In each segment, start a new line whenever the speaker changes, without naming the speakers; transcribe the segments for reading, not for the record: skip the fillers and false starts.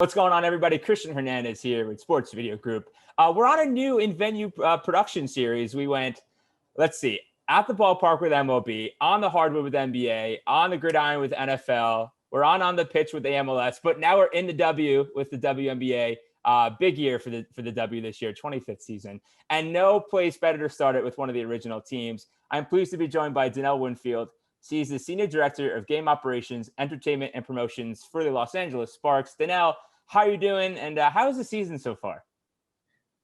What's going on, everybody? Christian Hernandez here with Sports Video Group. We're on a new in-venue production series. We went, let's see, at the ballpark with MLB, on the hardwood with NBA, on the gridiron with NFL. We're on the pitch with the MLS, but now we're in the W with the WNBA. Big year for the W this year, 25th season. And no place better to start it with one of the original teams. I'm pleased to be joined by Danelle Winfield. She's the Senior Director of Game Operations, Entertainment, and Promotions for the Los Angeles Sparks. Danelle, how are you doing, and how's the season so far?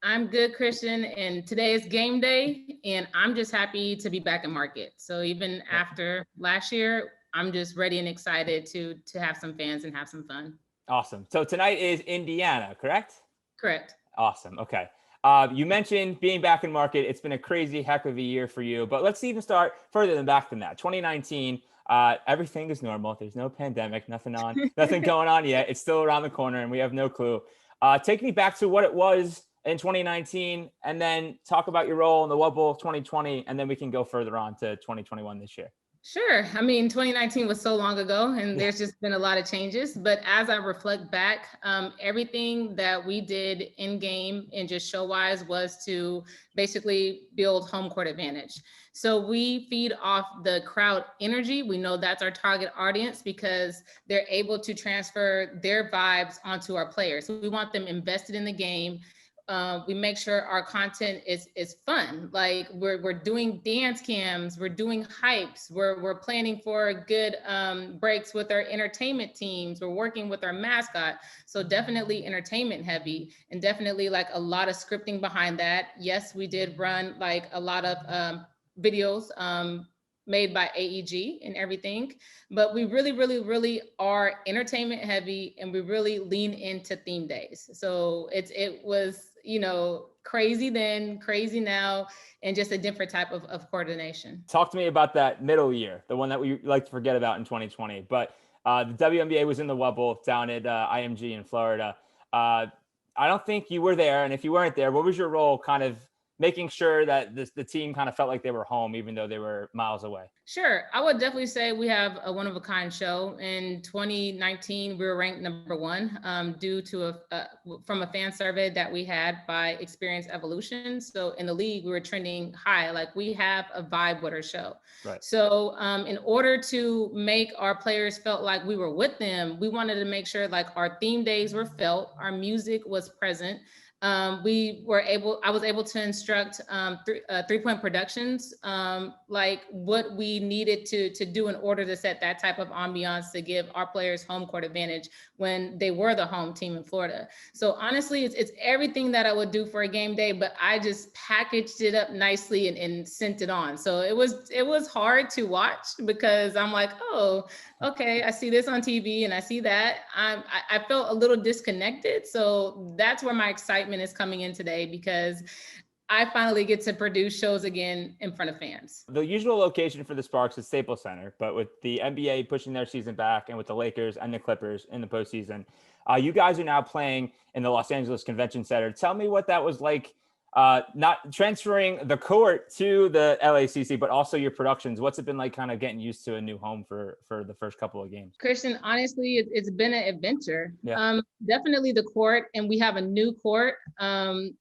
I'm good, Christian, and today is game day, and I'm just happy to be back in market. So even after last year, I'm just ready and excited to have some fans and have some fun.
Awesome. So tonight is Indiana, correct?
Correct.
Awesome. Okay. You mentioned being back in market. It's been a crazy heck of a year for you, but let's even start further than back than that. 2019, everything is normal. There's no pandemic, nothing going on yet. It's still around the corner and we have no clue. Take me back to what it was in 2019 and then talk about your role in the Wubble 2020, and then we can go further on to 2021 this year.
Sure. I mean, 2019 was so long ago and there's just been a lot of changes. But as I reflect back, everything that we did in game and just show wise was to basically build home court advantage. So we feed off the crowd energy. We know that's our target audience because they're able to transfer their vibes onto our players. So we want them invested in the game. We make sure our content is fun. Like we're doing dance cams, we're doing hypes, we're planning for good breaks with our entertainment teams, we're working with our mascot. So definitely entertainment heavy, and definitely like a lot of scripting behind that. Yes, we did run like a lot of videos made by AEG and everything, but we really are entertainment heavy, and we really lean into theme days. So it was, crazy then, crazy now, and just a different type of coordination.
Talk to me about that middle year, the one that we like to forget about in 2020. But the WNBA was in the Wubble down at IMG in Florida. I don't think you were there, and if you weren't there, what was your role kind of making sure that the team kind of felt like they were home, even though they were miles away?
Sure. I would definitely say we have a one-of-a-kind show. In 2019, we were ranked number one due to from a fan survey that we had by Experience Evolution. So in the league, we were trending high. Like we have a vibe with our show.
Right.
So in order to make our players felt like we were with them, we wanted to make sure like our theme days were felt, our music was present. I was able to instruct three-point productions, like what we needed to do in order to set that type of ambiance to give our players home court advantage when they were the home team in Florida. So honestly, it's everything that I would do for a game day, but I just packaged it up nicely and sent it on. So it was hard to watch because I'm like, oh, okay, I see this on TV and I see that. I felt a little disconnected. So that's where my excitement is coming in today, because I finally get to produce shows again in front of fans.
The usual location for the Sparks is Staples Center, but with the NBA pushing their season back and with the Lakers and the Clippers in the postseason, you guys are now playing in the Los Angeles Convention Center. Tell me what that was like, not transferring the court to the LACC, but also your productions. What's it been like kind of getting used to a new home for the first couple of games?
Christian, honestly, it's been an adventure.
Yeah.
Definitely the court, and we have a new court, and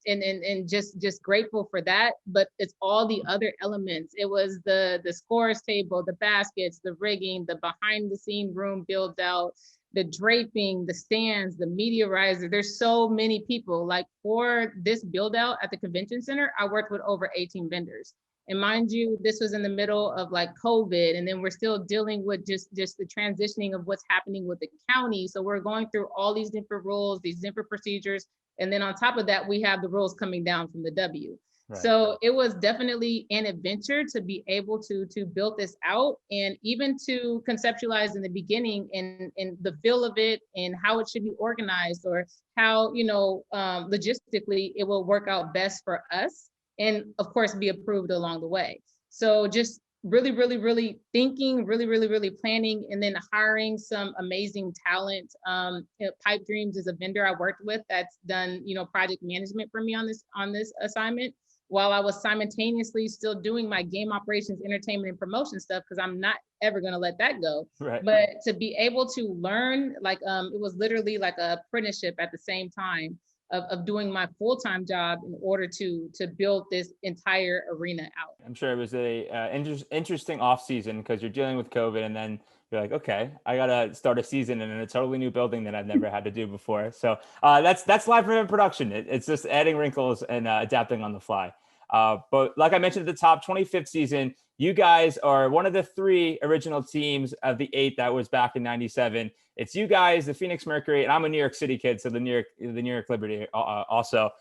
just grateful for that. But it's all the other elements. It was the scores table, the baskets, the rigging, the behind the scene room built out, the draping, the stands, the media riser. There's so many people. Like for this build out at the convention center, I worked with over 18 vendors. And mind you, this was in the middle of like COVID, and then we're still dealing with just the transitioning of what's happening with the county. So we're going through all these different rules, these different procedures. And then on top of that, we have the rules coming down from the W. Right. So it was definitely an adventure to be able to build this out, and even to conceptualize in the beginning and the feel of it and how it should be organized, or how, logistically it will work out best for us, and of course be approved along the way. So just really thinking, really planning, and then hiring some amazing talent. Pipe Dreams is a vendor I worked with that's done, project management for me on this assignment. while I was simultaneously still doing my game operations, entertainment, and promotion stuff, because I'm not ever going to let that go.
Right.
But to be able to learn, like, it was literally like a apprenticeship at the same time of doing my full-time job in order to build this entire arena out.
I'm sure it was a interesting off season because you're dealing with COVID, and then you're like, okay, I gotta start a season in a totally new building that I've never had to do before. So that's live event production. It's just adding wrinkles and adapting on the fly. But like I mentioned at the top, 25th season, you guys are one of the 3 original teams of the 8 that was back in '97. It's you guys, the Phoenix Mercury, and I'm a New York City kid, so the New York Liberty also.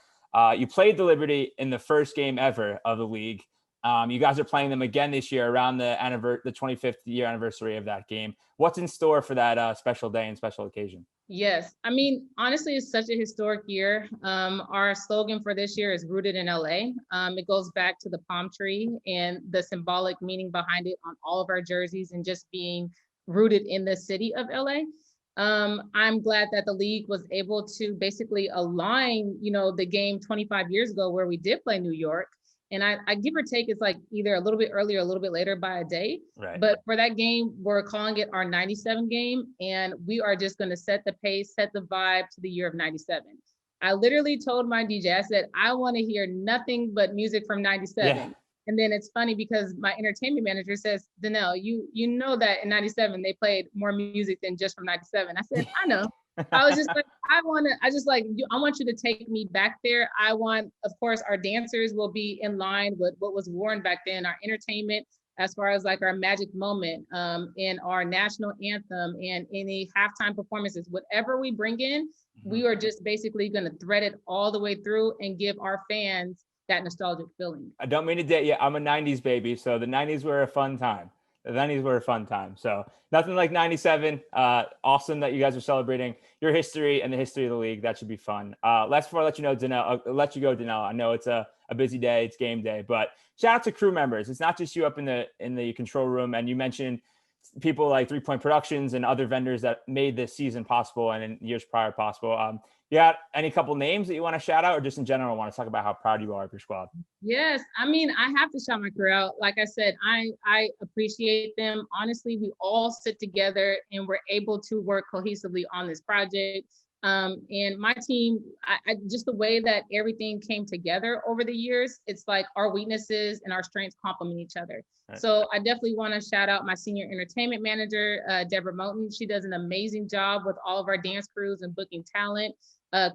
You played the Liberty in the first game ever of the league. You guys are playing them again this year around the 25th year anniversary of that game. What's in store for that special day and special occasion?
Yes, I mean, honestly, it's such a historic year. Our slogan for this year is rooted in LA. It goes back to the palm tree and the symbolic meaning behind it on all of our jerseys and just being rooted in the city of LA. I'm glad that the league was able to basically align, the game 25 years ago where we did play New York. And I give or take, it's like either a little bit earlier, a little bit later by a day.
Right.
But for that game, we're calling it our 97 game. And we are just going to set the pace, set the vibe to the year of 97. I literally told my DJ, I said, I want to hear nothing but music from 97. Yeah. And then it's funny because my entertainment manager says, Danelle, you know that in 97, they played more music than just from 97. I said, I know. I was just like, I want you to take me back there. I want, of course, our dancers will be in line with what was worn back then, our entertainment, as far as like our magic moment, and our national anthem and any halftime performances, whatever we bring in, we are just basically going to thread it all the way through and give our fans that nostalgic feeling.
I don't mean to date you. I'm a 90s baby. So the 90s were a fun time. So nothing like 97. Awesome that you guys are celebrating your history and the history of the league. That should be fun. Before I let you know, Danelle, let you go, Danelle. I know it's a busy day. It's game day, but shout out to crew members. It's not just you up in the control room. And you mentioned people like 3 Point Productions and other vendors that made this season possible and in years prior possible. You got any couple names that you want to shout out, or just in general want to talk about how proud you are of your squad?
Yes, I mean, I have to shout my crew out. Like I said, I appreciate them. Honestly, we all sit together and we're able to work cohesively on this project. And my team, I just the way that everything came together over the years, it's like our weaknesses and our strengths complement each other. Right. So I definitely want to shout out my senior entertainment manager, Deborah Moten. She does an amazing job with all of our dance crews and booking talent.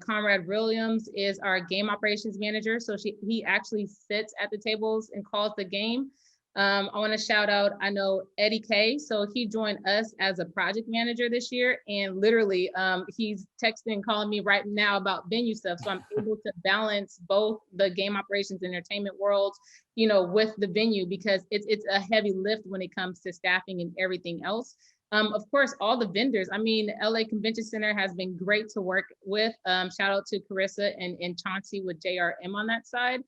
Conrad Williams is our game operations manager. So he actually sits at the tables and calls the game. I want to shout out, I know Eddie K. So he joined us as a project manager this year. And literally he's texting and calling me right now about venue stuff. So I'm able to balance both the game operations and entertainment worlds, with the venue, because it's a heavy lift when it comes to staffing and everything else. Of course, all the vendors. I mean, LA Convention Center has been great to work with. Shout out to Carissa and Chauncey with JRM on that side.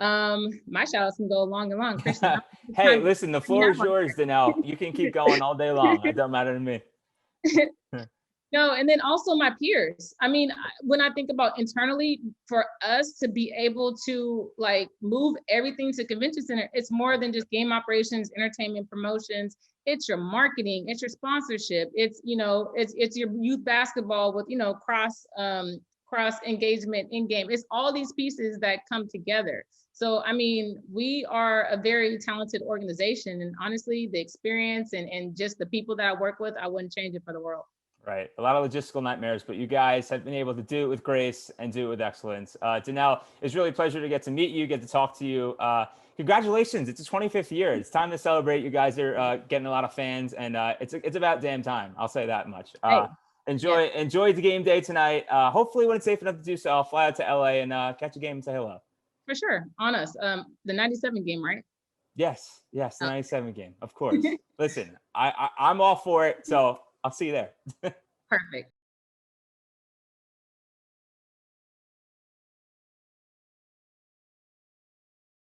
My shout outs can go long and long. Kristen,
hey, listen, the floor is yours, Danelle. You can keep going all day long. It don't matter to me.
No, and then also my peers. I mean, when I think about internally, for us to be able to like move everything to Convention Center, it's more than just game operations, entertainment, promotions. It's your marketing, it's your sponsorship, it's it's your youth basketball with cross engagement in game. It's all these pieces that come together. So I mean, we are a very talented organization, and honestly, the experience and just the people that I work with, I wouldn't change it for the world.
Right. A lot of logistical nightmares, but you guys have been able to do it with grace and do it with excellence. Danelle, it's really a pleasure to get to meet you, get to talk to you. Congratulations. It's the 25th year. It's time to celebrate. You guys are getting a lot of fans, and it's about damn time. I'll say that much. Enjoy the game day tonight. Hopefully when it's safe enough to do so, I'll fly out to LA and catch a game and say hello.
For sure. On us. The 97 game, right?
Yes. The 97 game. Of course. Listen, I'm all for it. So I'll see you there.
Perfect.